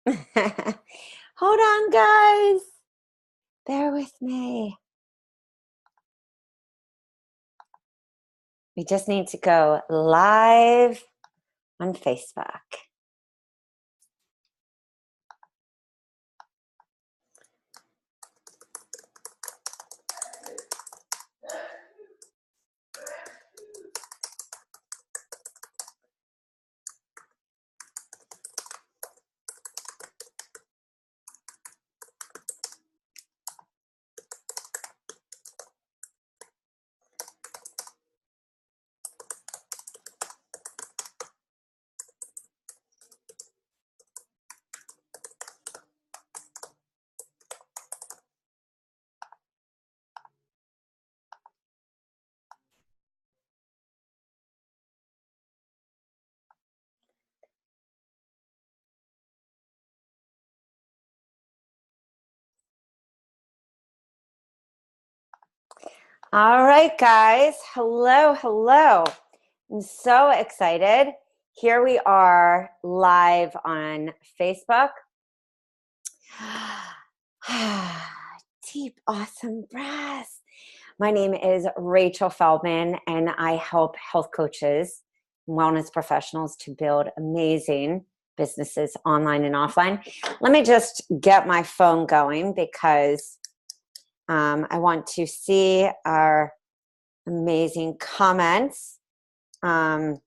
Hold on, guys. Bear with me. We just need to go live on Facebook. All right, guys. Hello, hello. I'm so excited. Here we are live on Facebook. Deep, awesome breaths. My name is Rachel Feldman, and I help health coaches, wellness professionals to build amazing businesses online and offline. Let me just get my phone going because I want to see our amazing comments. So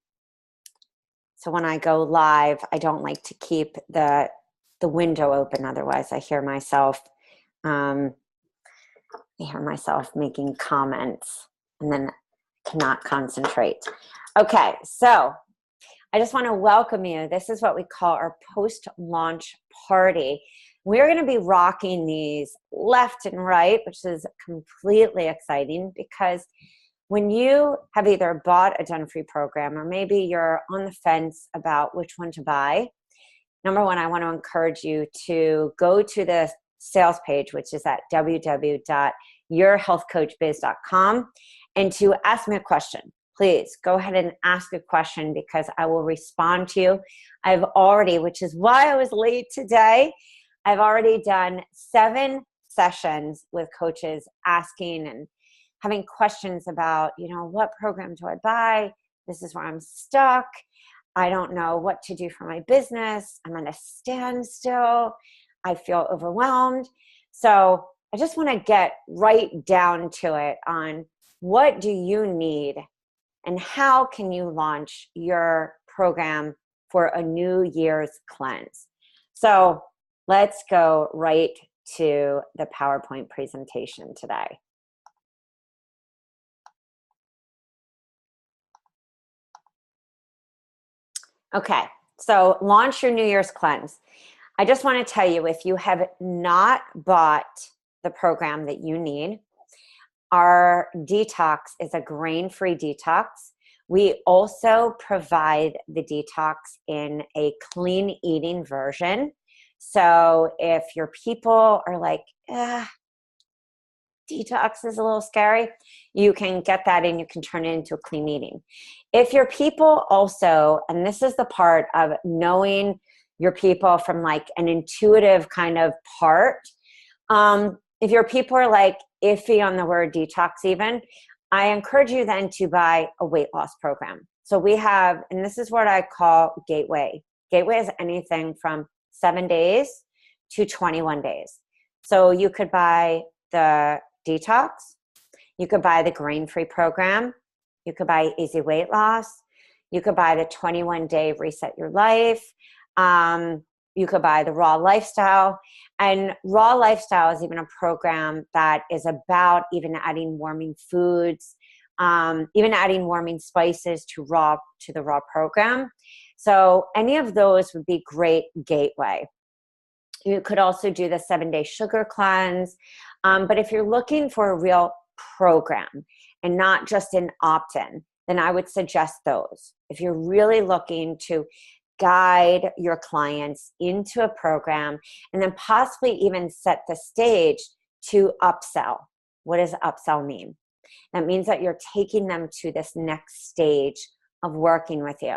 when I go live, I don't like to keep the window open. Otherwise, I hear myself making comments and then cannot concentrate. Okay, so I just want to welcome you. This is what we call our post-launch party. We're going to be rocking these left and right, which is completely exciting because when you have either bought a done-free program or maybe you're on the fence about which one to buy, number one, I want to encourage you to go to the sales page, which is at www.yourhealthcoachbiz.com, and to ask me a question. Please go ahead and ask a question because I will respond to you. I've already, which is why I was late today, I've already done 7 sessions with coaches asking and having questions about, what program do I buy? This is where I'm stuck. I don't know what to do for my business. I'm at a standstill. I feel overwhelmed. So I just want to get right down to it on what do you need and how can you launch your program for a New Year's cleanse. So let's go right to the PowerPoint presentation today. Okay, so launch your New Year's cleanse. I just want to tell you, if you have not bought the program that you need, our detox is a grain-free detox. We also provide the detox in a clean eating version. So if your people are like, detox is a little scary, you can get that and you can turn it into a clean eating. If your people also, and this is the part of knowing your people from like an intuitive kind of part, if your people are like iffy on the word detox even, I encourage you then to buy a weight loss program. So we have, and this is what I call Gateway. Gateway is anything from 7 days to 21 days. So you could buy the detox, you could buy the grain-free program, you could buy easy weight loss, you could buy the 21-day reset your life, you could buy the raw lifestyle. And raw lifestyle is even a program that is about even adding warming foods, even adding warming spices to the raw program. So any of those would be great gateway. You could also do the 7-day sugar cleanse. But if you're looking for a real program and not just an opt-in, then I would suggest those. If you're really looking to guide your clients into a program and then possibly even set the stage to upsell. What does upsell mean? That means that you're taking them to this next stage of working with you.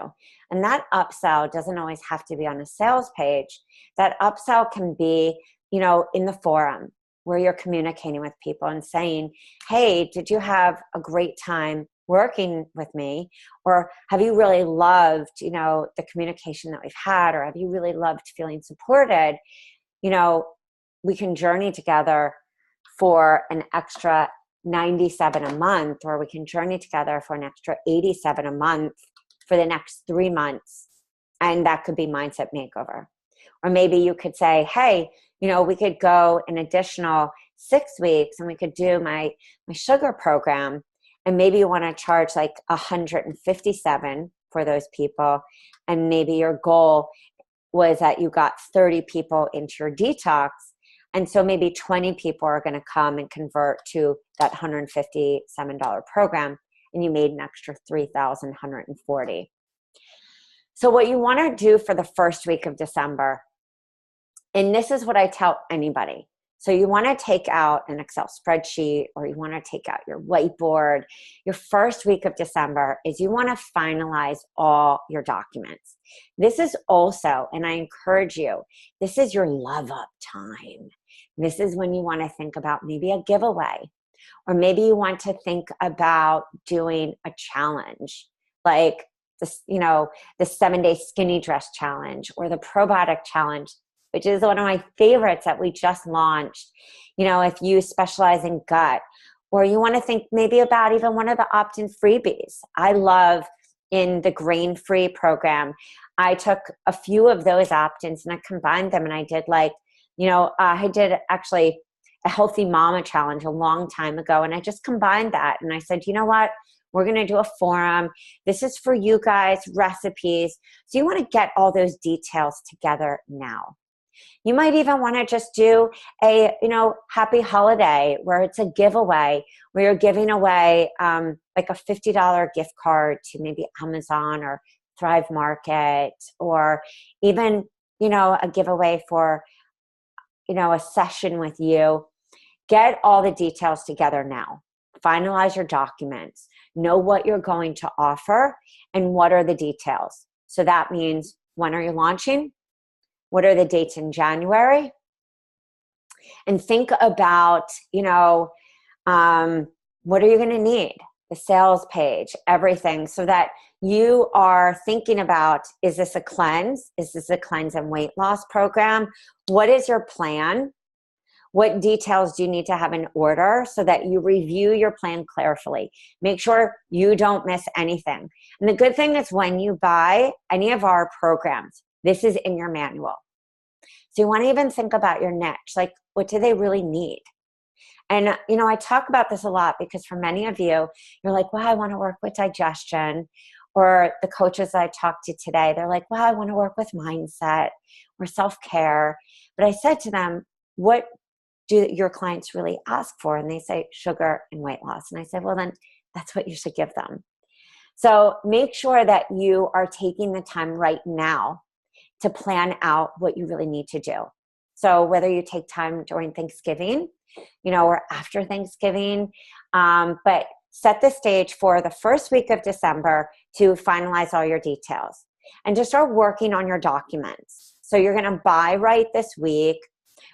And that upsell doesn't always have to be on a sales page. That upsell can be, in the forum where you're communicating with people and saying, hey, did you have a great time working with me? Or have you really loved, the communication that we've had? Or have you really loved feeling supported? We can journey together for an extra $97 a month, or we can journey together for an extra $87 a month for the next 3 months. And that could be mindset makeover. Or maybe you could say, hey, we could go an additional 6 weeks and we could do my sugar program. And maybe you want to charge like $157 for those people. And maybe your goal was that you got 30 people into your detox. And so maybe 20 people are going to come and convert to that $157 program, and you made an extra $3,140. So what you want to do for the first week of December, and this is what I tell anybody. So you want to take out an Excel spreadsheet, or you want to take out your whiteboard. Your first week of December is you want to finalize all your documents. This is also, and I encourage you, this is your love up time. This is when you want to think about maybe a giveaway, or maybe you want to think about doing a challenge like this, the 7-day skinny dress challenge or the probiotic challenge, which is one of my favorites that we just launched. If you specialize in gut, or you want to think maybe about even one of the opt-in freebies. I love in the grain-free program, I took a few of those opt-ins and I combined them, and I did I did actually a healthy mama challenge a long time ago, and I just combined that. And I said, you know what? We're going to do a forum. This is for you guys, recipes. So you want to get all those details together now. You might even want to just do a, happy holiday where it's a giveaway, where you're giving away like a $50 gift card to maybe Amazon or Thrive Market, or even, a giveaway for, a session with you. Get all the details together now. Finalize your documents. Know what you're going to offer and what are the details. So that means, when are you launching? What are the dates in January? And think about, what are you going to need? The sales page, everything, so that you are thinking about, is this a cleanse? Is this a cleanse and weight loss program? What is your plan? What details do you need to have in order so that you review your plan carefully? Make sure you don't miss anything. And the good thing is, when you buy any of our programs, this is in your manual. So you want to even think about your niche, like what do they really need? And, I talk about this a lot because for many of you, you're like, well, I want to work with digestion. Or the coaches that I talked to today, they're like, well, I want to work with mindset or self-care. But I said to them, what do your clients really ask for? And they say sugar and weight loss. And I said, well, then that's what you should give them. So make sure that you are taking the time right now to plan out what you really need to do. So whether you take time during Thanksgiving, or after Thanksgiving, but set the stage for the first week of December to finalize all your details and to start working on your documents. So you're going to buy right this week,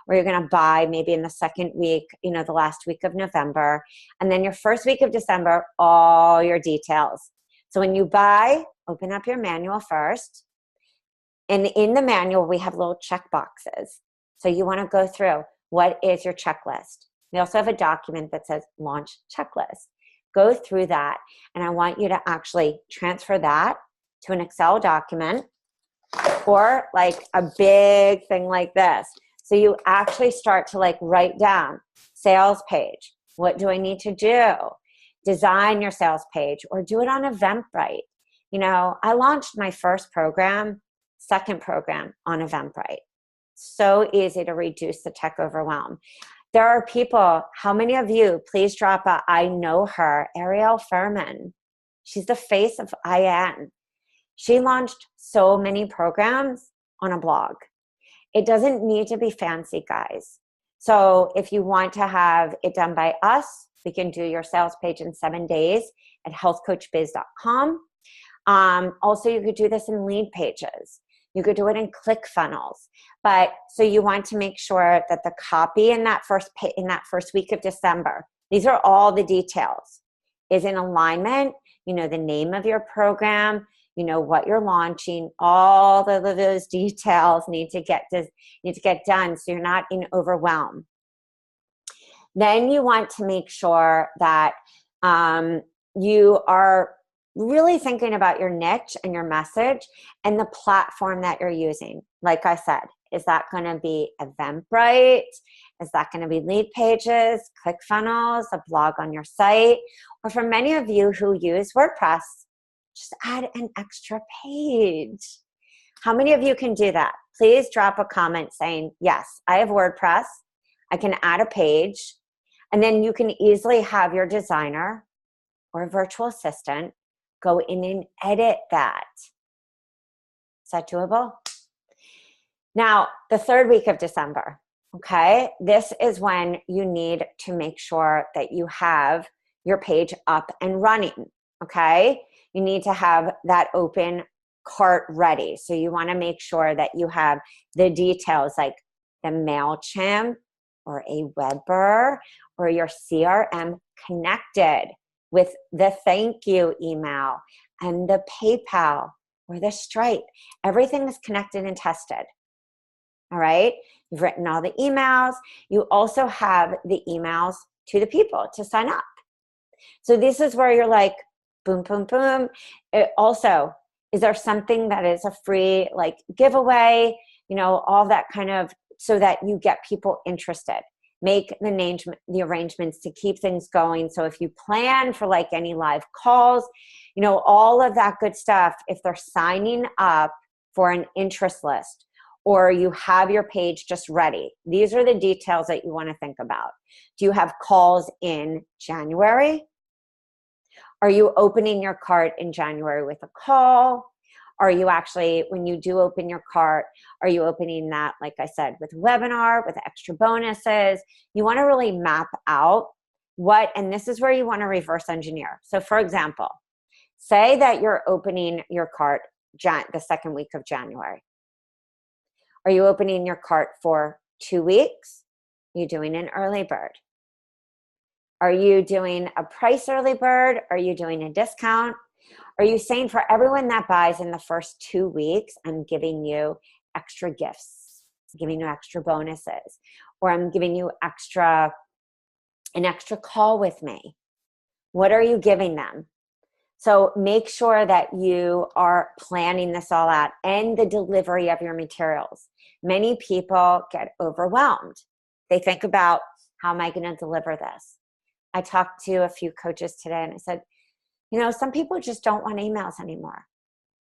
or you're going to buy maybe in the second week, the last week of November, and then your first week of December, all your details. So when you buy, open up your manual first. And in the manual, we have little check boxes. So you want to go through, what is your checklist? We also have a document that says launch checklist. Go through that. And I want you to actually transfer that to an Excel document, or like a big thing like this. So you actually start to write down sales page. What do I need to do? Design your sales page, or do it on Eventbrite. I launched my first program, second program on Eventbrite. So easy to reduce the tech overwhelm. There are people, how many of you, please drop a I know her, Ariel Feldman. She's the face of IN. She launched so many programs on a blog. It doesn't need to be fancy, guys. So if you want to have it done by us, we can do your sales page in 7 days at healthcoachbiz.com. Also, you could do this in lead pages. You could do it in ClickFunnels. But so you want to make sure that the copy in that first week of December, these are all the details, is in alignment. You know the name of your program, you know what you're launching. All of those details need to get done so you're not in overwhelm. Then you want to make sure that you are really thinking about your niche and your message and the platform that you're using. Like I said, is that going to be Eventbrite? Is that going to be lead pages, ClickFunnels, a blog on your site? Or for many of you who use WordPress, just add an extra page. How many of you can do that? Please drop a comment saying, yes, I have WordPress. I can add a page. And then you can easily have your designer or a virtual assistant go in and edit that. Is that doable? Now, the third week of December, okay? This is when you need to make sure that you have your page up and running, okay? You need to have that open cart ready. So you want to make sure that you have the details like the MailChimp or a Weber or your CRM connected with the thank you email and the PayPal or the Stripe. Everything is connected and tested. All right? You've written all the emails. You also have the emails to the people to sign up. So this is where you're like, boom, boom, boom. Also, is there something that is a free like giveaway? You know, all that kind of, so that you get people interested. Make the arrangements to keep things going. So if you plan for like any live calls, you know, all of that good stuff, if they're signing up for an interest list or you have your page just ready, these are the details that you want to think about. Do you have calls in January? Are you opening your cart in January with a call? Are you actually, when you do open your cart, are you opening that, like I said, with a webinar, with extra bonuses? You want to really map out what, and this is where you want to reverse engineer. So for example, say that you're opening your cart the second week of January. Are you opening your cart for 2 weeks? Are you doing an early bird? Are you doing a price early bird? Are you doing a discount? Are you saying for everyone that buys in the first 2 weeks, I'm giving you extra gifts, I'm giving you extra bonuses, or I'm giving you an extra call with me? What are you giving them? So make sure that you are planning this all out and the delivery of your materials. Many people get overwhelmed. They think about, how am I going to deliver this? I talked to a few coaches today and I said, you know, some people just don't want emails anymore.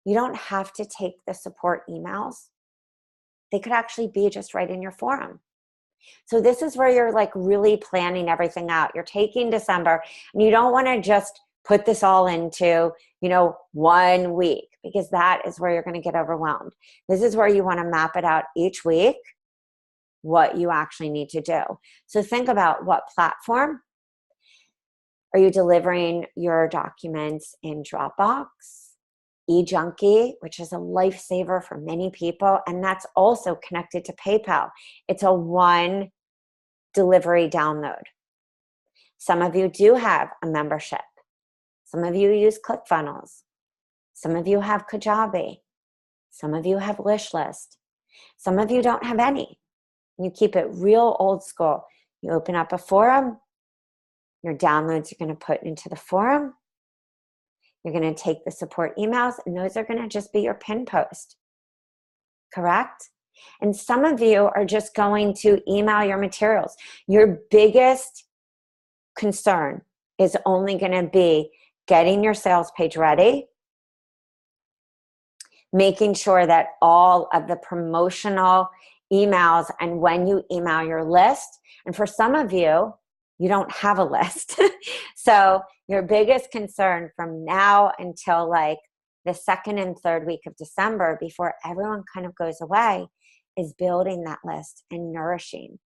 You don't have to take the support emails. They could actually be just right in your forum. So this is where you're like really planning everything out. You're taking December and you don't want to just put this all into, you know, 1 week, because that is where you're going to get overwhelmed. This is where you want to map it out each week, what you actually need to do. So think about what platform. Are you delivering your documents in Dropbox, eJunkie, which is a lifesaver for many people, and that's also connected to PayPal. It's a one delivery download. Some of you do have a membership. Some of you use ClickFunnels. Some of you have Kajabi. Some of you have Wishlist. Some of you don't have any. You keep it real old school. You open up a forum. Your downloads you're going to put into the forum. You're going to take the support emails, and those are going to just be your pin post. Correct? And some of you are just going to email your materials. Your biggest concern is only going to be getting your sales page ready, making sure that all of the promotional emails, and when you email your list, and for some of you, you don't have a list. So your biggest concern from now until like the second and third week of December, before everyone kind of goes away, is building that list and nourishing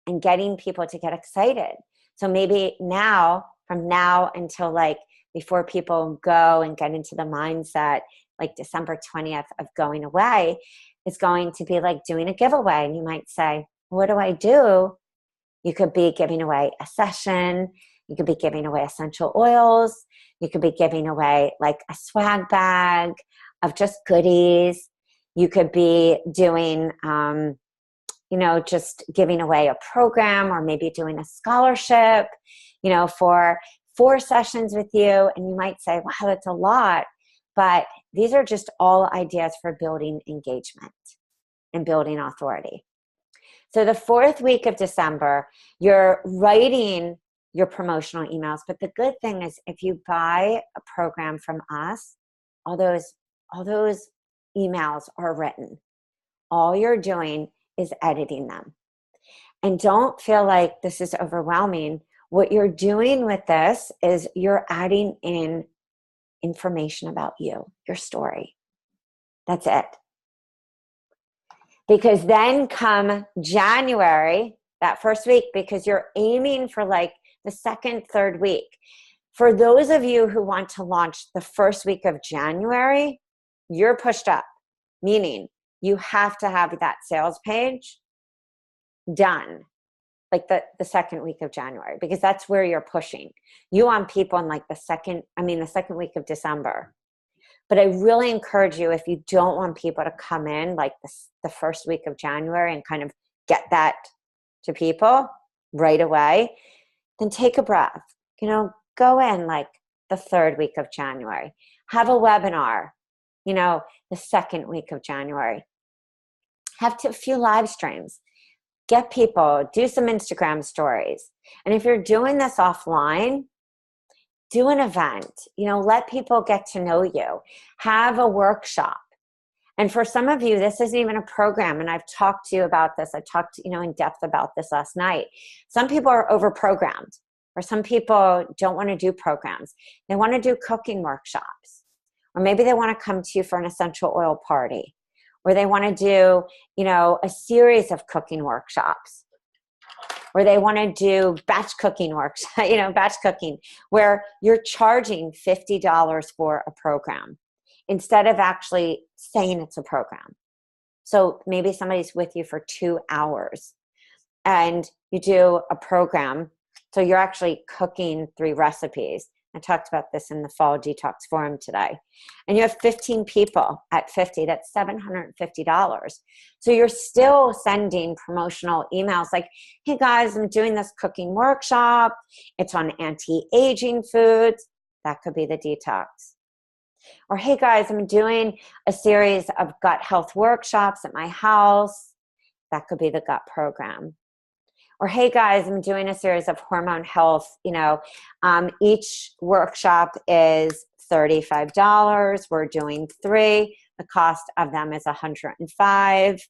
and getting people to get excited. So maybe now, from now until like before people go and get into the mindset, like December 20th of going away, is going to be like doing a giveaway. And you might say, what do I do? You could be giving away a session. You could be giving away essential oils. You could be giving away like a swag bag of just goodies. You could be doing, just giving away a program, or maybe doing a scholarship, for 4 sessions with you. And you might say, wow, that's a lot. But these are just all ideas for building engagement and building authority. So the 4th week of December, you're writing your promotional emails. But the good thing is, if you buy a program from us, all those emails are written. All you're doing is editing them. And don't feel like this is overwhelming. What you're doing with this is you're adding in information about you, your story. That's it. Because then come January, that first week, because you're aiming for like the 2nd, 3rd week. For those of you who want to launch the first week of January, you're pushed up, meaning you have to have that sales page done like the 2nd week of January, because that's where you're pushing. You want people in like the second week of December. But I really encourage you, if you don't want people to come in like the first week of January and kind of get that to people right away, then take a breath. Go in like the 3rd week of January. Have a webinar, the 2nd week of January. Have a few live streams. Get people, do some Instagram stories. And if you're doing this offline, do an event, let people get to know you. Have a workshop. And for some of you, this isn't even a program. And I've talked to you about this. I talked, in depth about this last night. Some people are overprogrammed, or some people don't want to do programs. They want to do cooking workshops, or maybe they want to come to you for an essential oil party, or they want to do, a series of cooking workshops, or they want to do batch cooking workshops, batch cooking, where you're charging $50 for a program instead of actually saying it's a program. So maybe somebody's with you for 2 hours and you do a program. So you're actually cooking 3 recipes. I talked about this in the Fall Detox Forum today. And you have 15 people at 50, that's $750. So you're still sending promotional emails like, hey guys, I'm doing this cooking workshop. It's on anti-aging foods. That could be the detox. Or hey guys, I'm doing a series of gut health workshops at my house. That could be the gut program. Or hey guys, I'm doing a series of hormone health. Each workshop is $35. We're doing 3. The cost of them is $105.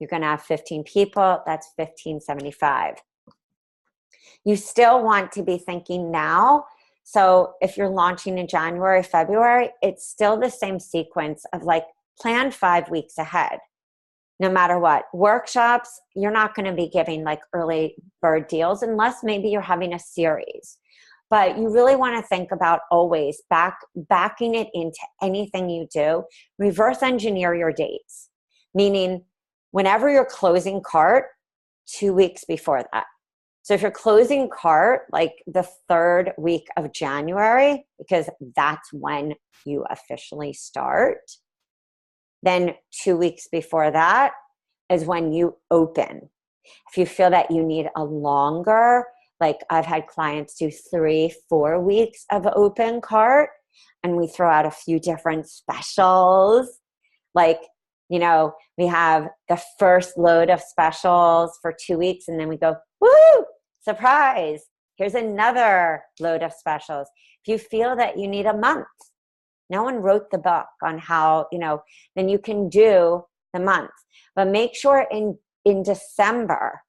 You're going to have 15 people. That's $1,575. You still want to be thinking now. So if you're launching in January, February, it's still the same sequence of like plan 5 weeks ahead. No matter what. Workshops, you're not going to be giving like early bird deals unless maybe you're having a series. But you really want to think about always backing it into anything you do. Reverse engineer your dates, meaning whenever you're closing cart, 2 weeks before that. So if you're closing cart like the 3rd week of January, because that's when you officially start, then 2 weeks before that is when you open. If you feel that you need a longer, like I've had clients do 3-4 weeks of open cart, and we throw out a few different specials. Like, we have the first load of specials for 2 weeks, and then we go, woo, surprise. Here's another load of specials. If you feel that you need a month, no one wrote the book on how, then you can do the month. But make sure in December,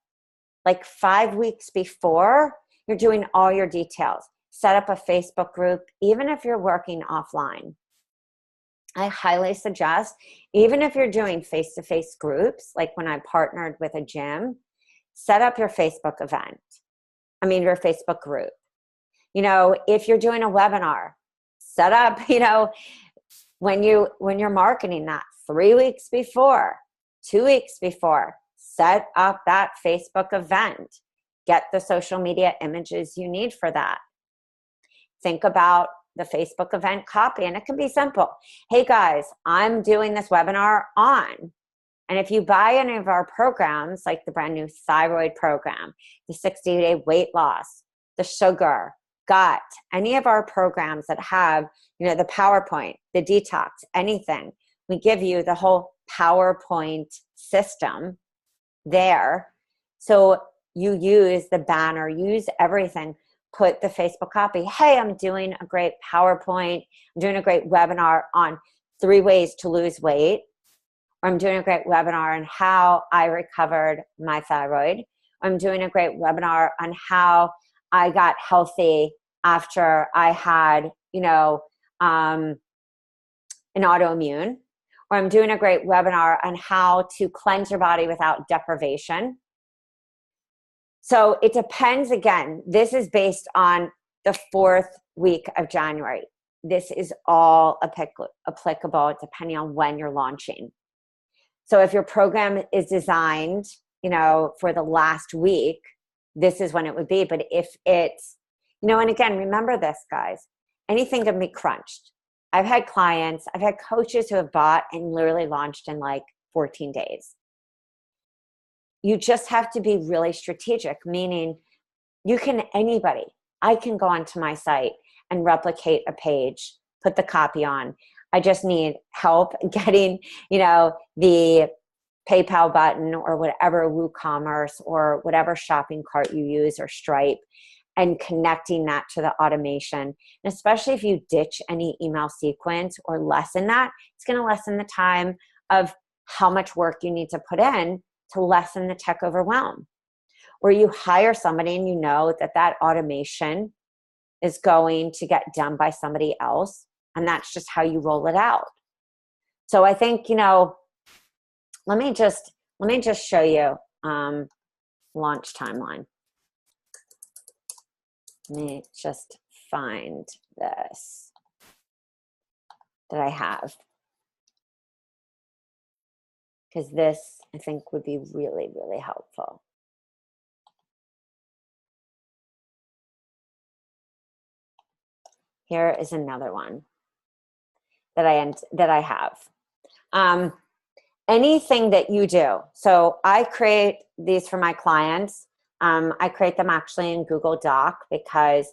like 5 weeks before, you're doing all your details. Set up a Facebook group, even if you're working offline. I highly suggest, even if you're doing face-to-face groups, like when I partnered with a gym, set up your Facebook event. Your Facebook group. You know, if you're doing a webinar, set up, you know, when you're marketing that 3 weeks before, 2 weeks before, set up that Facebook event. Get the social media images you need for that. Think about the Facebook event copy, and it can be simple. Hey guys, I'm doing this webinar on, and if you buy any of our programs, like the brand new thyroid program, the 60-day weight loss, the sugar, gut, any of our programs that have, you know, the PowerPoint, the detox, anything, we give you the whole PowerPoint system there. So you use the banner, use everything, put the Facebook copy. Hey, I'm doing a great PowerPoint. I'm doing a great webinar on 3 ways to lose weight. Or I'm doing a great webinar on how I recovered my thyroid. Or I'm doing a great webinar on how I got healthy after I had, you know, an autoimmune. Or I'm doing a great webinar on how to cleanse your body without deprivation. So it depends. Again, this is based on the 4th week of January. This is all applicable depending on when you're launching. So if your program is designed, you know, for the last week, this is when it would be. But if it's, you know, and again, remember this, guys, anything can be crunched. I've had clients, I've had coaches who have bought and literally launched in like 14 days. You just have to be really strategic, meaning anybody, I can go onto my site and replicate a page, put the copy on. I just need help getting, you know, the PayPal button or whatever WooCommerce or whatever shopping cart you use or Stripe, and connecting that to the automation. And especially if you ditch any email sequence or lessen that, it's going to lessen the time of how much work you need to put in to lessen the tech overwhelm. Or you hire somebody and you know that that automation is going to get done by somebody else, and that's just how you roll it out. So I think, you know, let me just show you launch timeline. Let me just find this that I have, because this I think would be really, really helpful. Here is another one that I have. Anything that you do. So I create these for my clients. I create them actually in Google Doc because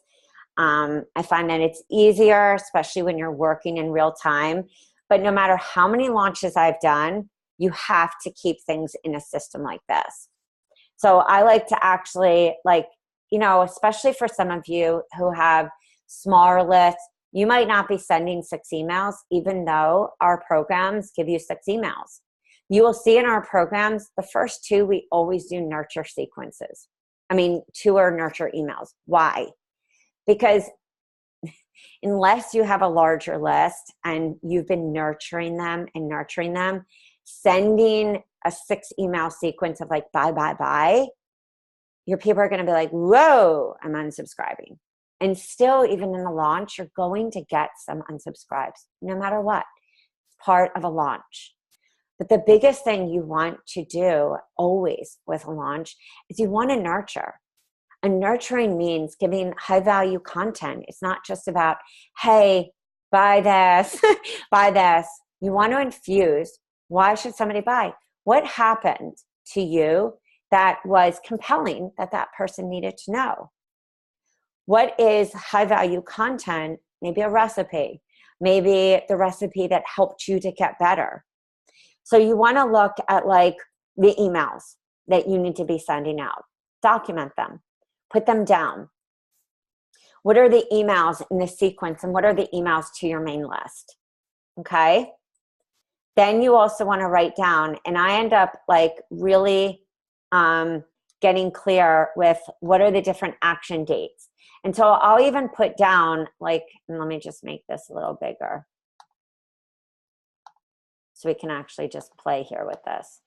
I find that it's easier, especially when you're working in real time. But no matter how many launches I've done, you have to keep things in a system like this. So I like to actually, like, you know, especially for some of you who have smaller lists, you might not be sending 6 emails, even though our programs give you 6 emails. You will see in our programs, the first 2, we always do nurture sequences. 2 are nurture emails. Why? Because unless you have a larger list and you've been nurturing them, sending a 6 email sequence of like, bye, bye, bye, your people are going to be like, whoa, I'm unsubscribing. And still, even in the launch, you're going to get some unsubscribes, no matter what. It's part of a launch. But the biggest thing you want to do always with a launch is you want to nurture. And nurturing means giving high value content. It's not just about, hey, buy this, buy this. You want to infuse. Why should somebody buy? What happened to you that was compelling that that person needed to know? What is high value content? Maybe a recipe, maybe the recipe that helped you to get better. So you want to look at like the emails that you need to be sending out, document them, put them down. What are the emails in the sequence and what are the emails to your main list? Okay. Then you also want to write down, and I end up like really getting clear with what are the different action dates. And so I'll even put down like, and let me just make this a little bigger so we can actually just play here with this.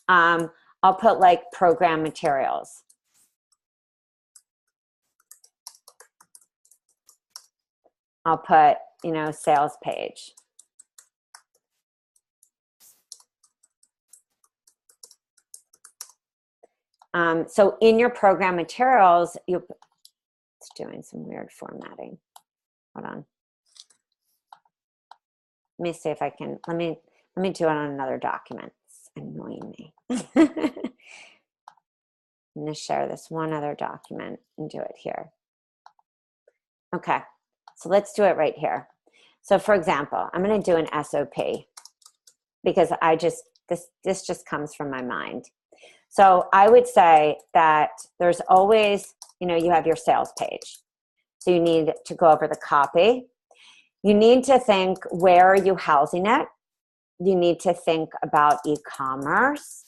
I'll put like program materials. I'll put, sales page. So in your program materials, it's doing some weird formatting. Hold on. Let me see if I can, let me do it on another document. It's annoying me. I'm going to share this one other document and do it here. Okay, so let's do it right here. So for example, I'm going to do an SOP because this just comes from my mind. So I would say that there's always, you have your sales page. So you need to go over the copy. You need to think, where are you housing it? You need to think about e-commerce.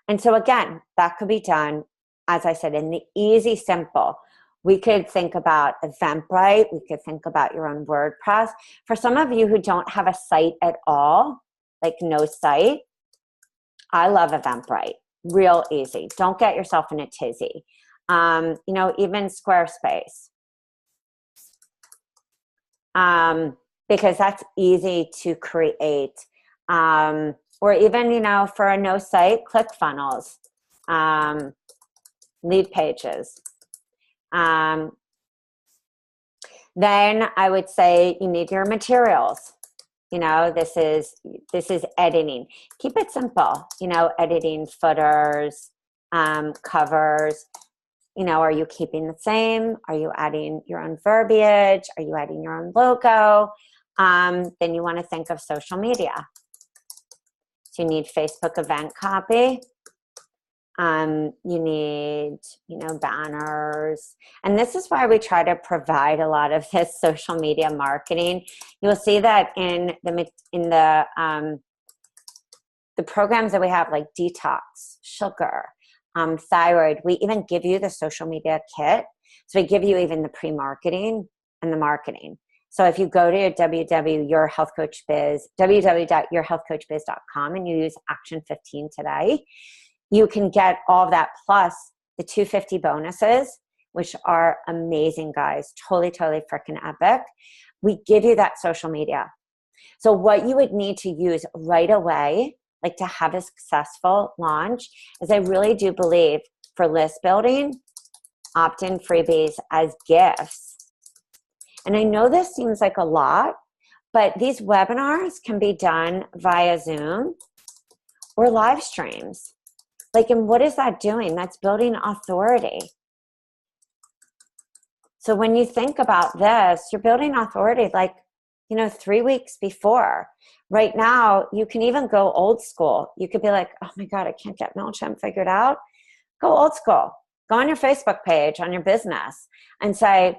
And so again, that could be done, as I said, in the easy, simple. We could think about Eventbrite. We could think about your own WordPress. For some of you who don't have a site at all, like no site, I love Eventbrite. Real easy. Don't get yourself in a tizzy. Even Squarespace. Because that's easy to create. Or even, for a no site, ClickFunnels, lead pages. Then I would say you need your materials. This is editing. Keep it simple, editing footers, covers. Are you keeping the same? Are you adding your own verbiage? Are you adding your own logo? Then you want to think of social media. So you need Facebook event copy. You need, banners. And this is why we try to provide a lot of this social media marketing. You'll see that in the programs that we have, like detox, sugar, thyroid. We even give you the social media kit. So we give you even the pre-marketing and the marketing. So if you go to www.yourhealthcoachbiz.com and you use Action 15 today, you can get all of that plus the 250 bonuses, which are amazing, guys. Totally freaking epic. We give you that social media. So what you would need to use right away, like to have a successful launch, is I really do believe for list building, opt-in freebies as gifts. And I know this seems like a lot, but these webinars can be done via Zoom or live streams. And what is that doing? That's building authority. So when you think about this, you're building authority 3 weeks before. Right now, you can even go old school. You could be like, oh my God, I can't get MailChimp figured out. Go old school. Go on your Facebook page, on your business, and say,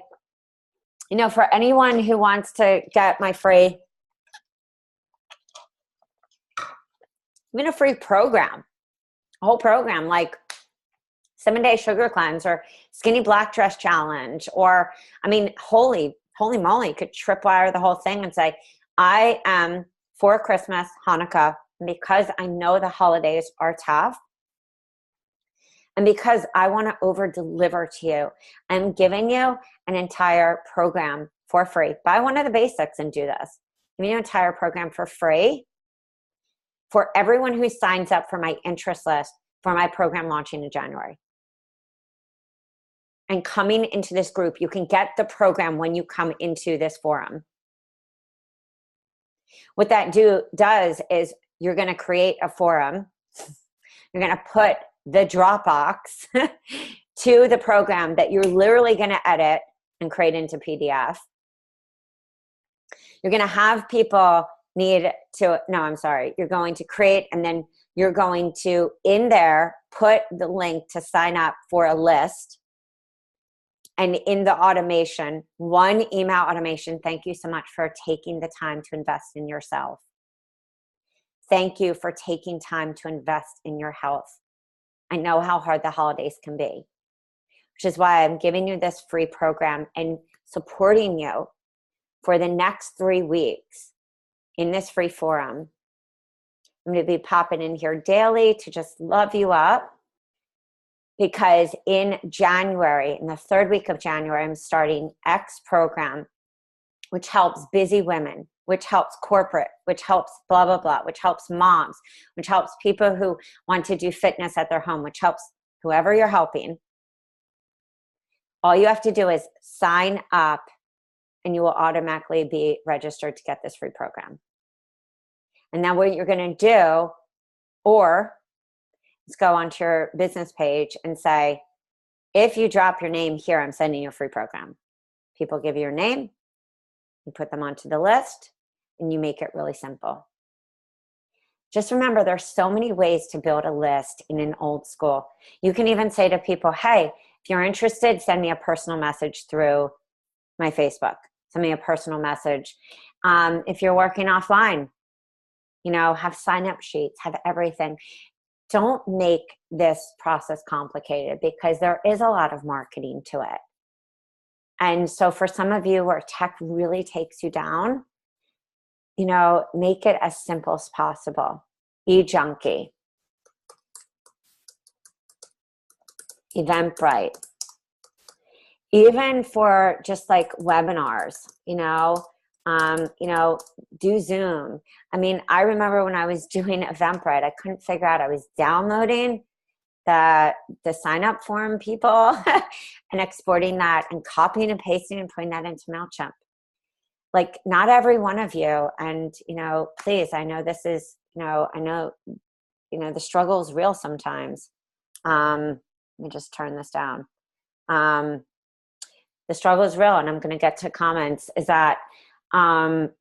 for anyone who wants to get my free, even a free program, a whole program like 7-day sugar cleanse or skinny black dress challenge, or holy moly, you could tripwire the whole thing and say, I am for Christmas, Hanukkah, because I know the holidays are tough, and because I want to over deliver to you, I'm giving you an entire program for free. Buy one of the basics and do this. Give you an entire program for free for everyone who signs up for my interest list for my program launching in January. And coming into this group, you can get the program when you come into this forum. What that does is you're going to create a forum. You're going to put the Dropbox to the program that you're literally going to edit and create into PDF. You're going to have people you're going to create, and then you're going to, in there, put the link to sign up for a list. And in the automation, one email automation, thank you so much for taking the time to invest in yourself. Thank you for taking time to invest in your health. I know how hard the holidays can be, which is why I'm giving you this free program and supporting you for the next 3 weeks in this free forum. I'm going to be popping in here daily to just love you up, because in January, in the 3rd week of January, I'm starting X program which helps busy women, which helps corporate, which helps blah, blah, blah, which helps moms, which helps people who want to do fitness at their home, which helps whoever you're helping. All you have to do is sign up and you will automatically be registered to get this free program. And then what you're going to do, or is go onto your business page and say, if you drop your name here, I'm sending you a free program. People give you your name, you put them onto the list, and you make it really simple. Just remember, there's so many ways to build a list in an old school. You can even say to people, hey, if you're interested, send me a personal message through my Facebook. Send me a personal message. If you're working offline, have sign-up sheets, have everything. Don't make this process complicated because there is a lot of marketing to it. And so for some of you where tech really takes you down, make it as simple as possible. eJunkie, Eventbrite, even for just like webinars, do Zoom. I mean, I remember when I was doing Eventbrite, I couldn't figure out, I was downloading the sign up form people and exporting that and copying and pasting and putting that into MailChimp. Like, not every one of you, and please, I know this is, the struggle is real sometimes. Let me just turn this down. The struggle is real, and I'm going to get to comments, is that not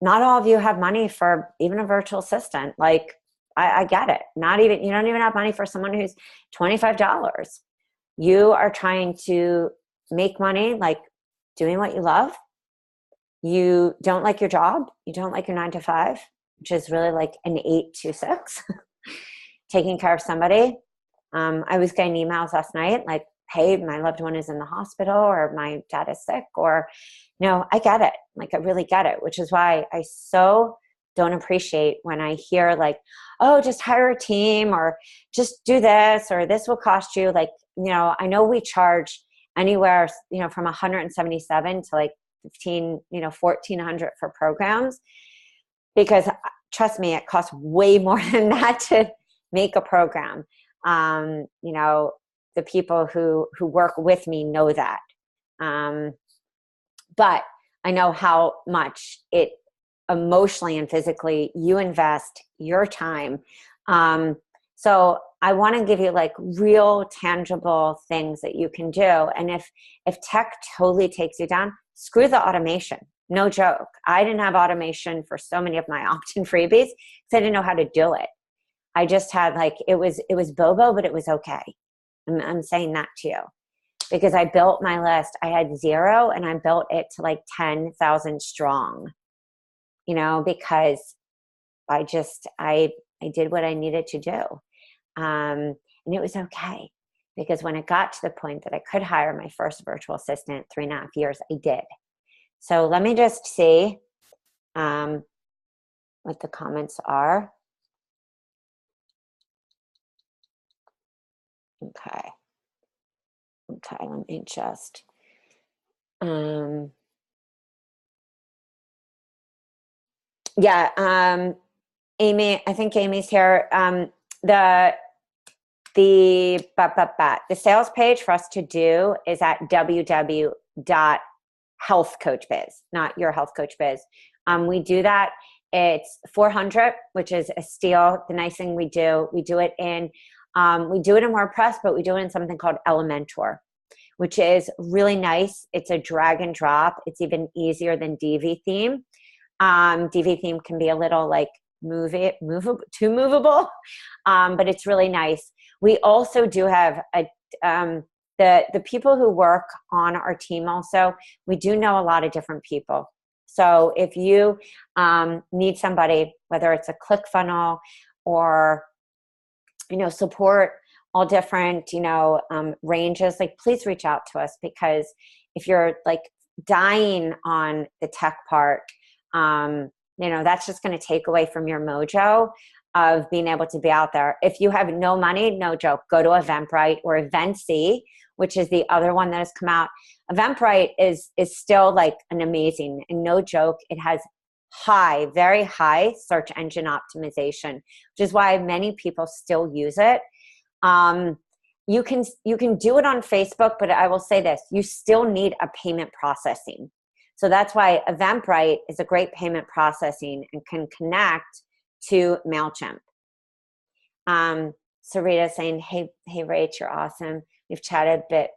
all of you have money for even a virtual assistant. Like, I get it. You don't even have money for someone who's $25. You are trying to make money, like doing what you love. You don't like your job. You don't like your 9 to 5, which is really like an 8 to 6, taking care of somebody. I was getting emails last night like, hey, my loved one is in the hospital, or my dad is sick, or, I get it. Like, I really get it, which is why I so don't appreciate when I hear like, oh, just hire a team, or just do this, or this will cost you. Like, I know we charge anywhere, from 177 to like 1,400 for programs, because trust me, it costs way more than that to make a program. The people who work with me know that. But I know how much it emotionally and physically you invest your time. So I want to give you like real tangible things that you can do. And if tech totally takes you down, screw the automation. No joke. I didn't have automation for so many of my opt-in freebies because I didn't know how to do it. I just had like, it was bobo, but it was okay. I'm saying that to you because I built my list. I had 0 and I built it to like 10,000 strong, because I did what I needed to do. And it was okay, because when it got to the point that I could hire my first virtual assistant 3.5 years, I did. So let me just see what the comments are. Okay, let me just, Amy, I think Amy's here. The sales page for us to do is at www.healthcoachbiz, not your health coach biz. We do that. It's $400, which is a steal. The nice thing we do it in WordPress, but we do it in something called Elementor, which is really nice. It's a drag and drop. It's even easier than DV theme. DV theme can be a little like too movable, but it's really nice. We also do have the people who work on our team also, we do know a lot of different people. So if you need somebody, whether it's a ClickFunnels or, support all different, ranges, like please reach out to us, because if you're like dying on the tech part, that's just going to take away from your mojo of being able to be out there. If you have no money, no joke, go to Eventbrite or Eventsy, which is the other one that has come out. Eventbrite is still like an amazing, and no joke, it has high, very high search engine optimization, which is why many people still use it. You can do it on Facebook, but I will say this, you still need a payment processing. So that's why Eventbrite is a great payment processing and can connect to MailChimp. Sarita saying, hey, Rach, you're awesome. We've chatted a bit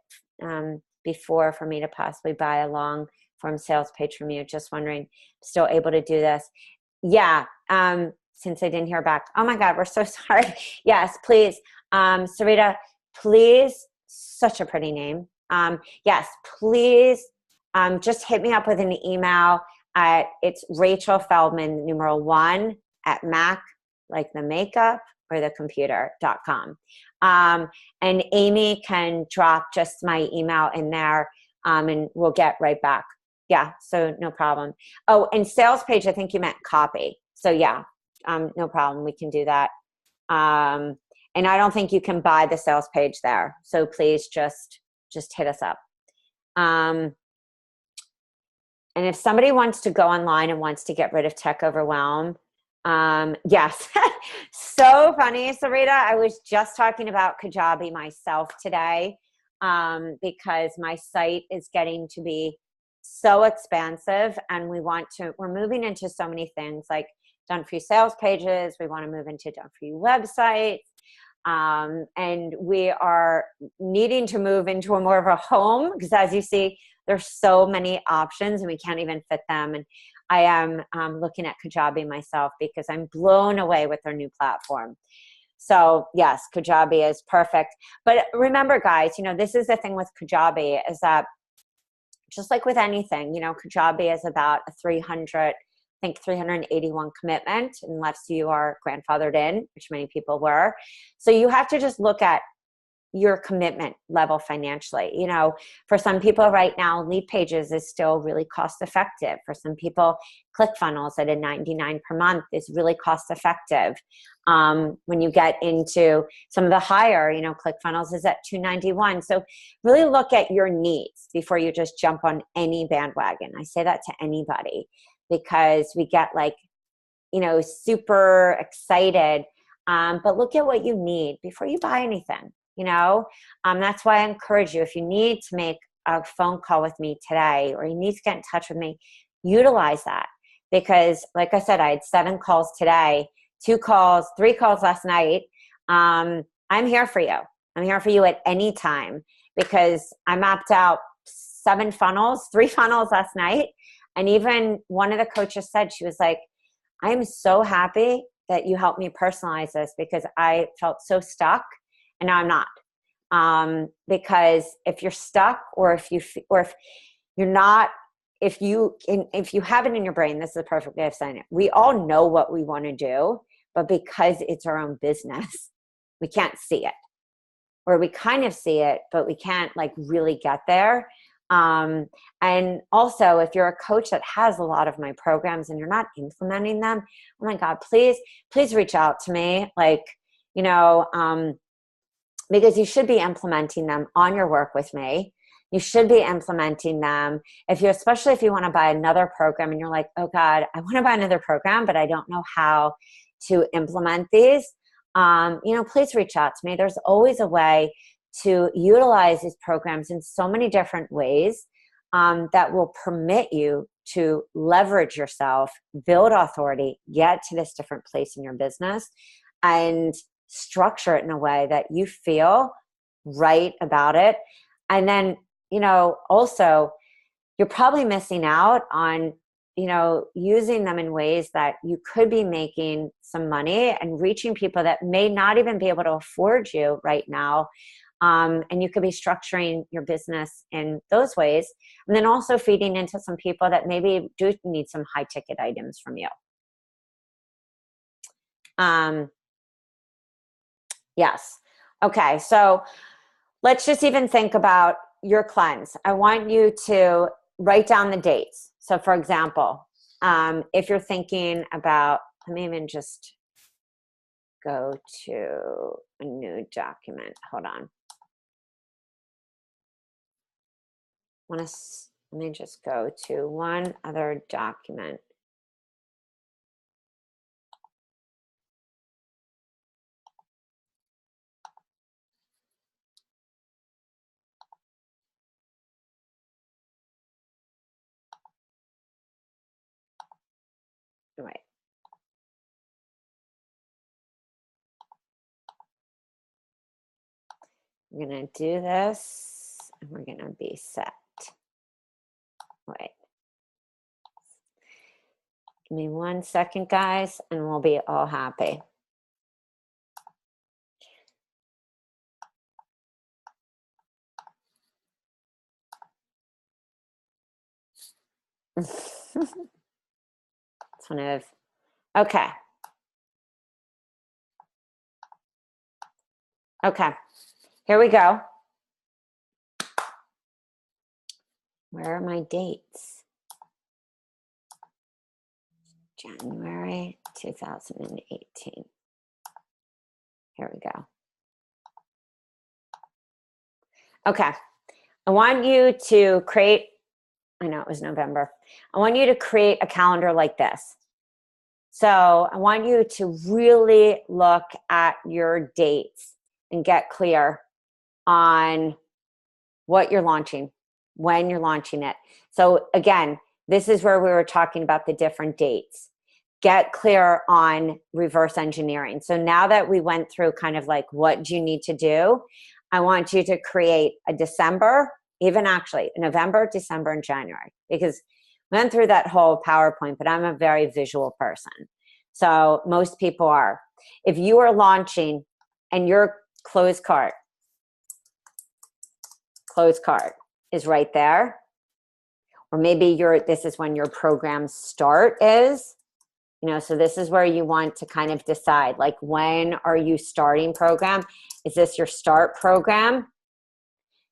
before for me to possibly buy a long form sales page from you. Just wondering, still able to do this? Yeah, since I didn't hear back. Oh my God, we're so sorry. Yes, please. Sarita, please, such a pretty name. Yes, please just hit me up with an email it's Rachel Feldman, numeral 1 at Mac, like the makeup, or the computer.com. And Amy can drop just my email in there and we'll get right back. Yeah, so no problem. Oh, and sales page, I think you meant copy. So yeah, no problem. We can do that. And I don't think you can buy the sales page there. So please just hit us up. And if somebody wants to go online and wants to get rid of tech overwhelm, yes. So funny, Sarita. I was just talking about Kajabi myself today because my site is getting to be so expansive, and we're moving into so many things like done for you sales pages. We want to move into done for you websites. And we are needing to move into a more of a home because, as you see, there's so many options and we can't even fit them. And I am looking at Kajabi myself because I'm blown away with their new platform. So yes, Kajabi is perfect. But remember, guys, this is the thing with Kajabi is that just like with anything, Kajabi is about a 381 commitment unless you are grandfathered in, which many people were. So you have to just look at your commitment level financially. For some people right now, lead pages is still really cost effective. For some people, ClickFunnels at a $99 per month is really cost effective. When you get into some of the higher, ClickFunnels is at $291. So really look at your needs before you just jump on any bandwagon. I say that to anybody because we get super excited. But look at what you need before you buy anything. That's why I encourage you, if you need to make a phone call with me today or you need to get in touch with me, utilize that. Because like I said, I had 7 calls today, 3 calls last night. I'm here for you. I'm here for you at any time because I mapped out 7 funnels, 3 funnels last night. And even one of the coaches said, she was like, I am so happy that you helped me personalize this because I felt so stuck. And now I'm not, because if you're stuck, or if you're not, if you have it in your brain, this is a perfect way of saying it. We all know what we want to do, but because it's our own business, we can't see it, or we kind of see it, but we can't really get there. And also, if you're a coach that has a lot of my programs and you're not implementing them, oh my God, please reach out to me. Because you should be implementing them on your work with me. You should be implementing them. Especially if you want to buy another program and you're like, oh God, I want to buy another program, but I don't know how to implement these. Please reach out to me. There's always a way to utilize these programs in so many different ways that will permit you to leverage yourself, build authority, get to this different place in your business, and structure it in a way that you feel right about it. And then, also you're probably missing out on, using them in ways that you could be making some money and reaching people that may not even be able to afford you right now. And you could be structuring your business in those ways. And then also feeding into some people that maybe do need some high ticket items from you. Yes. Okay. So let's just even think about your cleanse. I want you to write down the dates. So for example, if you're thinking about, let me even just go to a new document. Hold on. let me just go to one other document. Wait. We're going to do this and we're going to be set. Wait. Give me 1 second, guys, and we'll be all happy. It's one of, okay. Okay, here we go. Where are my dates? January 2018. Here we go. Okay, I want you to create, I know it was November. I want you to create a calendar like this. So I want you to really look at your dates and get clear on what you're launching, when you're launching it. So again, this is where we were talking about the different dates. Get clear on reverse engineering. So now that we went through kind of like what do you need to do, I want you to create a December, even actually November, December, and January, because we went through that whole PowerPoint, but I'm a very visual person. So most people are. If you are launching and your close cart is right there, or maybe this is when your program start is, you know, so this is where you want to kind of decide, like, when are you starting program? Is this your start program?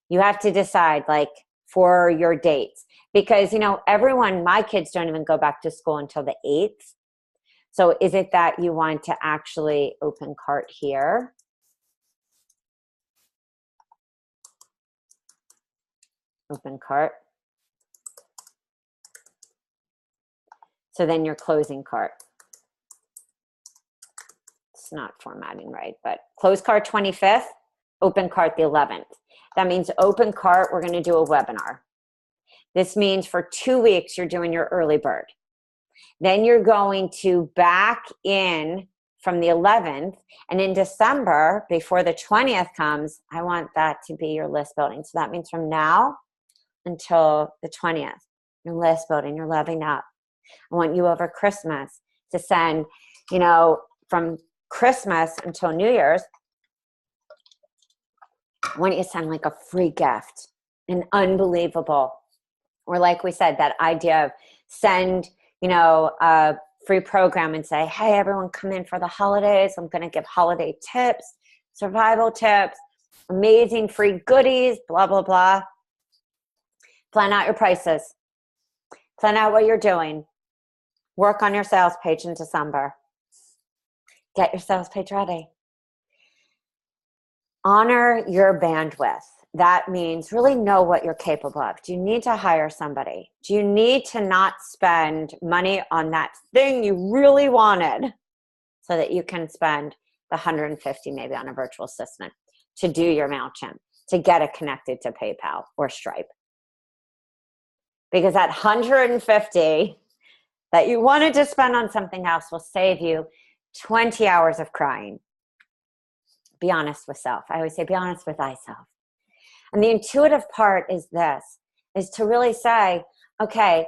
You have to decide, like, for your dates, because, you know, my kids don't even go back to school until the 8th. So is it that you want to actually open cart here? Open cart. So then you're closing cart. It's not formatting right, but close cart 25th, open cart the 11th. That means open cart, we're going to do a webinar. This means for 2 weeks, you're doing your early bird. Then you're going to back in from the 11th, and in December, before the 20th comes, I want that to be your list building. So that means from now until the 20th, your list building, you're leveling up. I want you over Christmas to send, you know, from Christmas until New Year's, I want you to send like a free gift, an unbelievable, or like we said, that idea of send, you know, a free program and say, hey, everyone come in for the holidays. I'm going to give holiday tips, survival tips, amazing free goodies, blah, blah, blah. Plan out your prices. Plan out what you're doing. Work on your sales page in December. Get your sales page ready. Honor your bandwidth. That means really know what you're capable of. Do you need to hire somebody? Do you need to not spend money on that thing you really wanted so that you can spend the $150 maybe on a virtual assistant to do your MailChimp, to get it connected to PayPal or Stripe? Because that $150 that you wanted to spend on something else will save you 20 hours of crying. Be honest with self. I always say, be honest with thyself. And the intuitive part is this, is to really say, okay,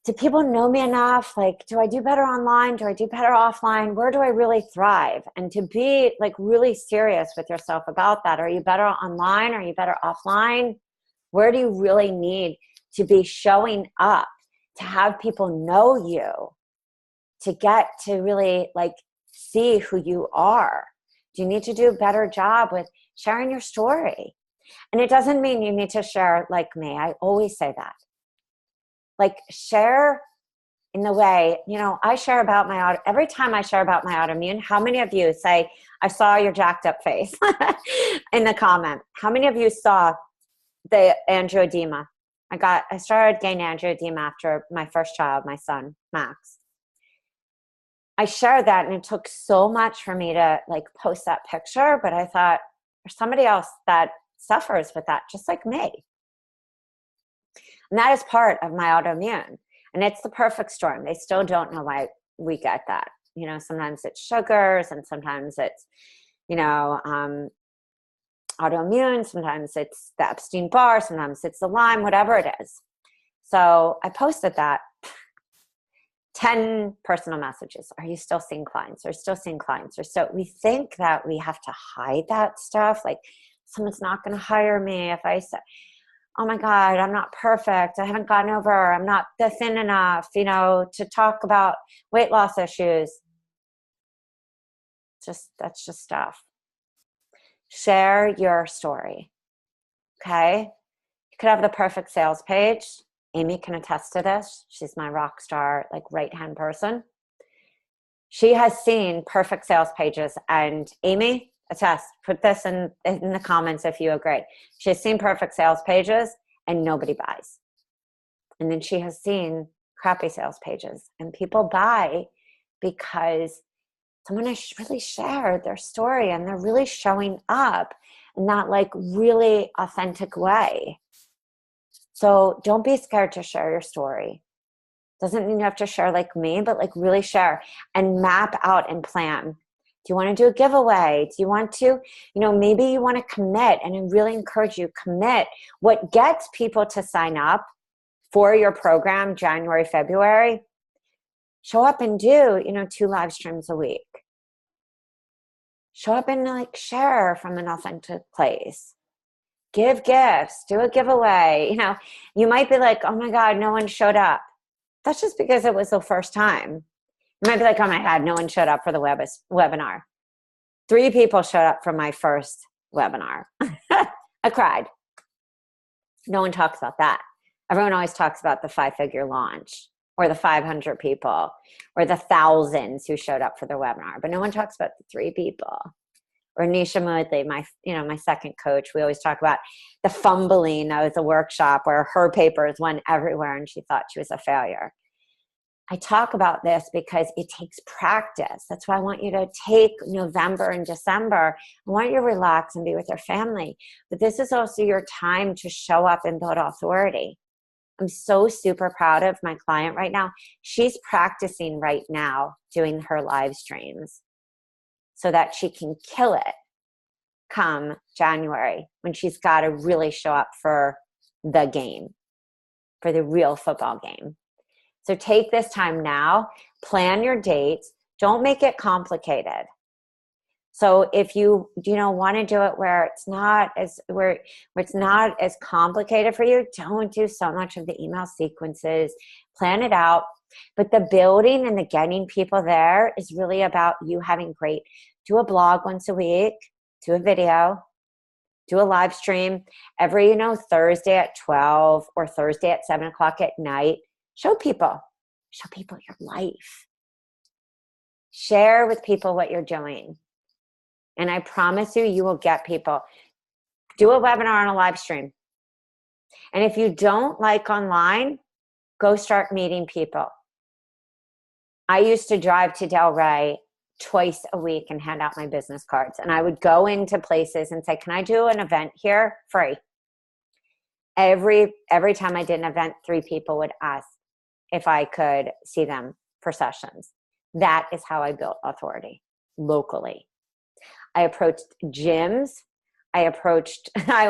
do people know me enough? Like, do I do better online? Do I do better offline? Where do I really thrive? And to be like really serious with yourself about that. Are you better online? Are you better offline? Where do you really need to be showing up, to have people know you, to get to really like see who you are? Do you need to do a better job with sharing your story? And it doesn't mean you need to share like me. I always say that. Like, share in the way, you know, I share about my, every time I share about my autoimmune, how many of you say, I saw your jacked up face in the comment? How many of you saw the angioedema? I started gaining angioedema after my first child, my son, Max. I shared that, and it took so much for me to like post that picture, but I thought there's somebody else that suffers with that just like me. And that is part of my autoimmune. And it's the perfect storm. They still don't know why we get that. You know, sometimes it's sugars, and sometimes it's, you know, autoimmune, sometimes it's the Epstein-Barr, sometimes it's the Lyme, whatever it is. So I posted that. 10 personal messages. Are you still seeing clients? Are you still seeing clients? Or so we think that we have to hide that stuff. Like, someone's not going to hire me if I say, oh my God, I'm not perfect. I haven't gotten over, I'm not thin enough, you know, to talk about weight loss issues. That's just stuff. Share your story. Okay. You could have the perfect sales page. Amy can attest to this. She's my rock star, like right-hand person. She has seen perfect sales pages, and Amy, attest, put this in the comments if you agree. She has seen perfect sales pages and nobody buys. And then she has seen crappy sales pages and people buy because someone has really shared their story and they're really showing up in that like really authentic way. So don't be scared to share your story. Doesn't mean you have to share like me, but like really share and map out and plan. Do you want to do a giveaway? Do you want to, you know, maybe you want to commit, and I really encourage you, commit. What gets people to sign up for your program, January, February, show up and do, you know, 2 live streams a week. Show up and like share from an authentic place. Give gifts, do a giveaway. You know, you might be like, oh my God, no one showed up. That's just because it was the first time. You might be like, oh my God, no one showed up for the webinar. 3 people showed up for my first webinar. I cried. No one talks about that. Everyone always talks about the 5-figure launch, or the 500 people, or the thousands who showed up for the webinar. But no one talks about the 3 people. Or Nisha Moodley, my second coach, we always talk about the fumbling of the workshop where her papers went everywhere and she thought she was a failure. I talk about this because it takes practice. That's why I want you to take November and December. I want you to relax and be with your family. But this is also your time to show up and build authority. I'm so super proud of my client right now. She's practicing right now doing her live streams so that she can kill it come January, when she's got to really show up for the game, for the real football game. So take this time now, plan your dates. Don't make it complicated. So if you want to do it where it's not as complicated for you, don't do so much of the email sequences. Plan it out. But the building and the getting people there is really about you having great. Do a blog once a week, do a video, do a live stream every, Thursday at 12 or Thursday at 7 o'clock at night. Show people your life. Share with people what you're doing. And I promise you will get people. Do a webinar on a live stream. And if you don't like online, go start meeting people. I used to drive to Delray twice a week and hand out my business cards. And I would go into places and say, can I do an event here? Free. Every time I did an event, 3 people would ask if I could see them for sessions. That is how I built authority locally. I approached gyms. I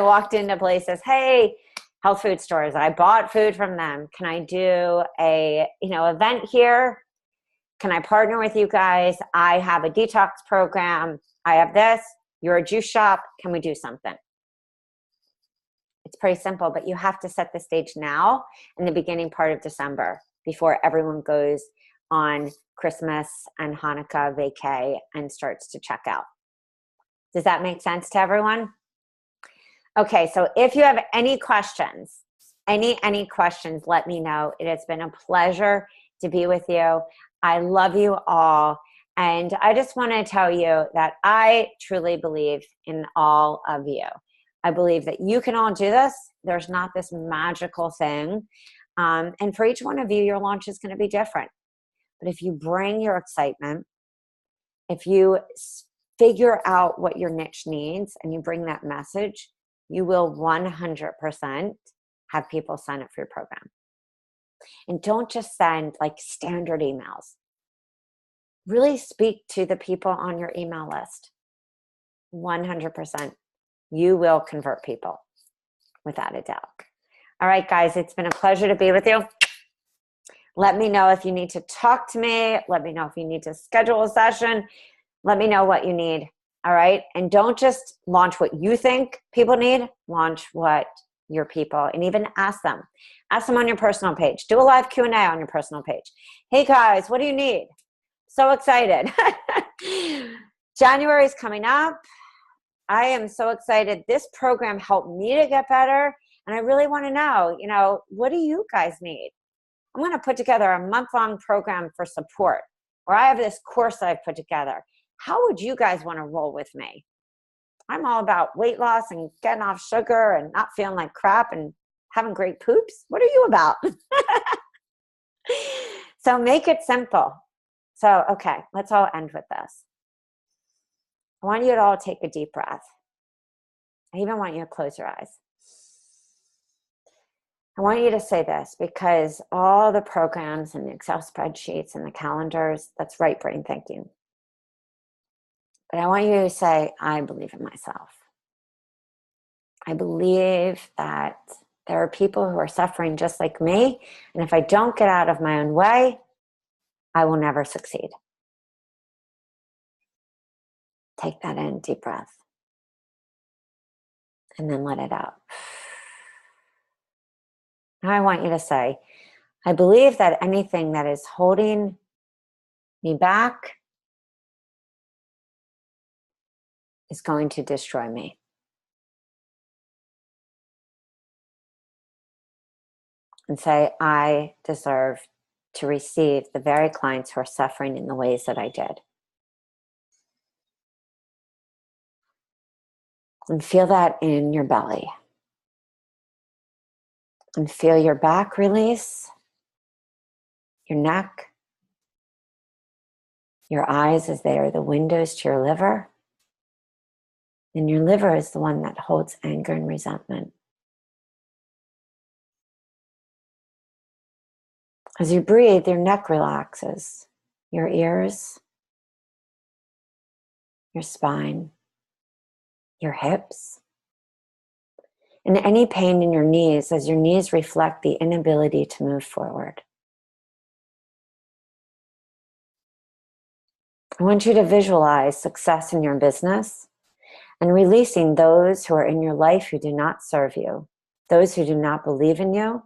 walked into places, hey, health food stores. I bought food from them. Can I do a, event here? Can I partner with you guys? I have a detox program. I have this. You're a juice shop. Can we do something? It's pretty simple, but you have to set the stage now in the beginning part of December before everyone goes on Christmas and Hanukkah vacay and starts to check out. Does that make sense to everyone? Okay, so if you have any questions, any questions, let me know. It has been a pleasure to be with you. I love you all. And I just want to tell you that I truly believe in all of you. I believe that you can all do this. There's not this magical thing. And for each one of you, your launch is going to be different. But if you bring your excitement, if you figure out what your niche needs and you bring that message, you will 100% have people sign up for your program. And don't just send like standard emails. Really speak to the people on your email list. 100%. You will convert people without a doubt. All right, guys, it's been a pleasure to be with you. Let me know if you need to talk to me. Let me know if you need to schedule a session. Let me know what you need. All right. And don't just launch what you think people need. Launch what your people, and even ask them. Ask them on your personal page. Do a live Q&A on your personal page. Hey guys, what do you need? So excited. January is coming up. I am so excited. This program helped me to get better. And I really want to know, what do you guys need? I'm going to put together a month-long program for support, or I have this course that I've put together. How would you guys want to roll with me? I'm all about weight loss and getting off sugar and not feeling like crap and having great poops. What are you about? So make it simple. So, okay, let's all end with this. I want you to all take a deep breath. I even want you to close your eyes. I want you to say this, because all the programs and the Excel spreadsheets and the calendars, that's right brain thinking. But I want you to say, I believe in myself. I believe that there are people who are suffering just like me, and if I don't get out of my own way, I will never succeed. Take that in, deep breath. And then let it out. Now I want you to say, I believe that anything that is holding me back is going to destroy me. And say, I deserve to receive the very clients who are suffering in the ways that I did. And feel that in your belly. And feel your back release, your neck, your eyes as they are the windows to your liver. And your liver is the one that holds anger and resentment. As you breathe, your neck relaxes, your ears, your spine, your hips, and any pain in your knees, as your knees reflect the inability to move forward. I want you to visualize success in your business and releasing those who are in your life who do not serve you, those who do not believe in you,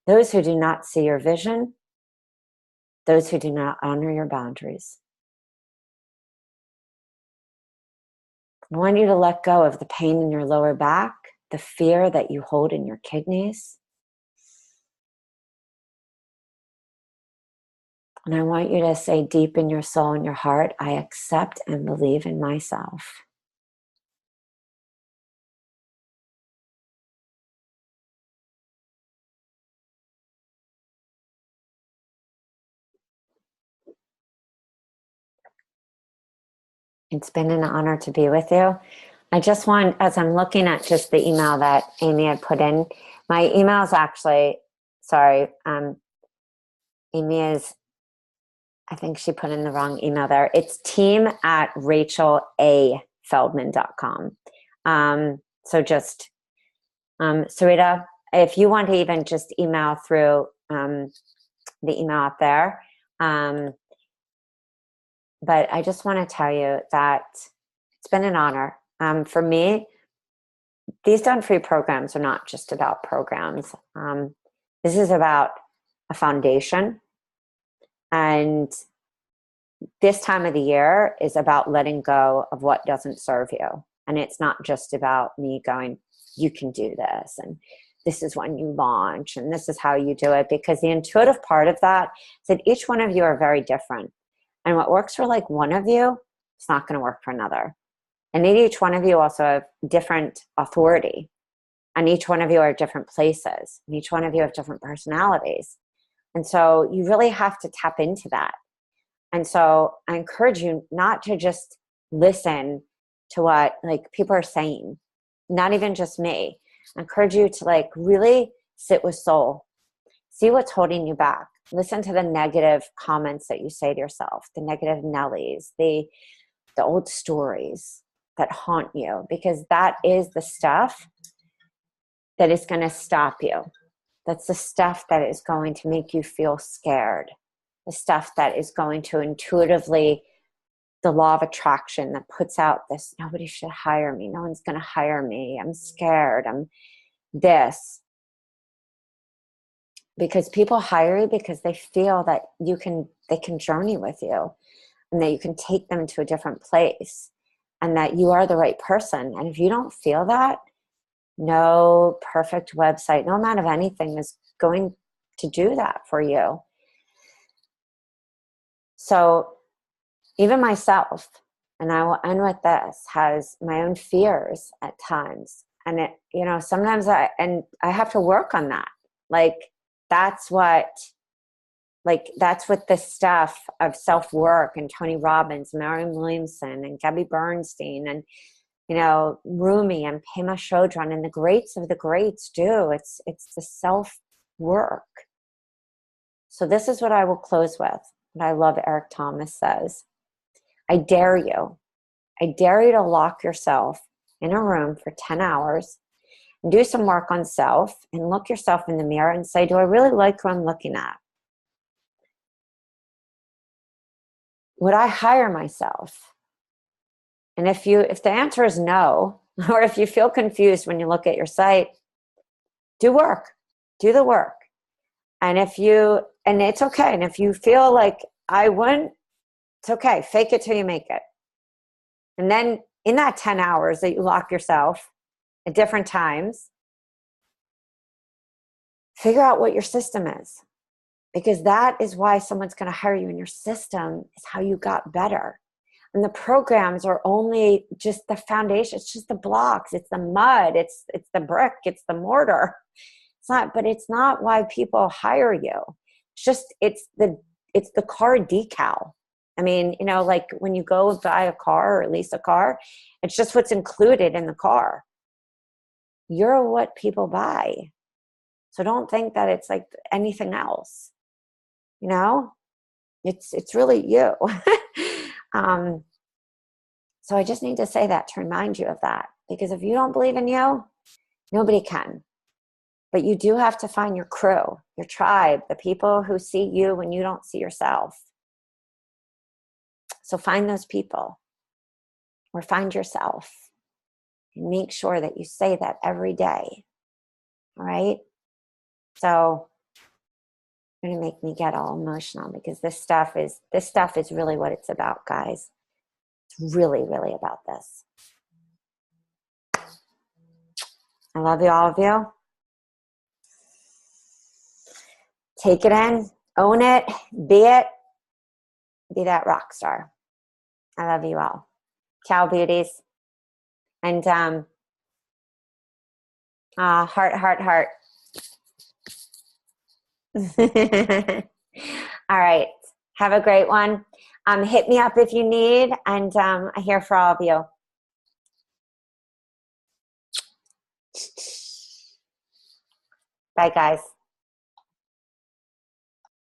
those who do not see your vision, those who do not honor your boundaries. I want you to let go of the pain in your lower back, the fear that you hold in your kidneys. And I want you to say deep in your soul and your heart, I accept and believe in myself. It's been an honor to be with you. I just want, as I'm looking at just the email that Amy had put in, my email is actually, Amy is, I think she put in the wrong email there. It's team@rachelafeldman.com. So just, Sarita, if you want to even just email through the email up there, but I just want to tell you that it's been an honor. For me, these Done Free programs are not just about programs. This is about a foundation. And this time of the year is about letting go of what doesn't serve you. And it's not just about me going, you can do this, and this is when you launch, and this is how you do it. Because the intuitive part of that is that each one of you are very different. And what works for like one of you, it's not going to work for another. And each one of you also have different authority. And each one of you are different places. And each one of you have different personalities. And so you really have to tap into that. And so I encourage you not to just listen to what like people are saying, not even just me. I encourage you to like really sit with soul, see what's holding you back. Listen to the negative comments that you say to yourself, the negative Nellies, the old stories that haunt you, because that is the stuff that is going to stop you. That's the stuff that is going to make you feel scared. The stuff that is going to intuitively, the law of attraction that puts out this, nobody should hire me. No one's going to hire me. I'm scared. I'm this. Because people hire you because they feel that they can journey with you and that you can take them to a different place and that you are the right person. And if you don't feel that, no perfect website, no amount of anything is going to do that for you. So even myself, and I will end with this, has my own fears at times. And it, you know, sometimes I have to work on that. That's what this stuff of self-work and Tony Robbins, Marianne Williamson and Gabby Bernstein and, you know, Rumi and Pema Chodron and the greats of the greats do. It's the self-work. So this is what I will close with. What I love Eric Thomas says, I dare you to lock yourself in a room for 10 hours and do some work on self and look yourself in the mirror and say, do I really like who I'm looking at? Would I hire myself? And if the answer is no, or if you feel confused when you look at your site, do the work. And it's okay. And if you feel like I wouldn't, it's okay. Fake it till you make it. And then in that 10 hours that you lock yourself at different times, figure out what your system is. Because that is why someone's going to hire you, and your system is how you got better. And the programs are only just the foundation. It's just the blocks. It's the mud. It's the brick. It's the mortar. It's not why people hire you. It's the car decal. I mean, you know, like when you go buy a car or lease a car, it's just what's included in the car. You're what people buy. So don't think that it's like anything else. You know, it's really you. So I just need to say that to remind you of that, because if you don't believe in you, nobody can. But you do have to find your crew, your tribe, the people who see you when you don't see yourself. So find those people, or find yourself, and make sure that you say that every day. All right? So you're going to make me get all emotional, because this stuff is really what it's about, guys. It's really, really about this. I love you, all of you. Take it in, own it, be that rock star. I love you all. Ciao, beauties. And heart, heart, heart. All right. Have a great one. Hit me up if you need, and I'm here for all of you. Bye, guys.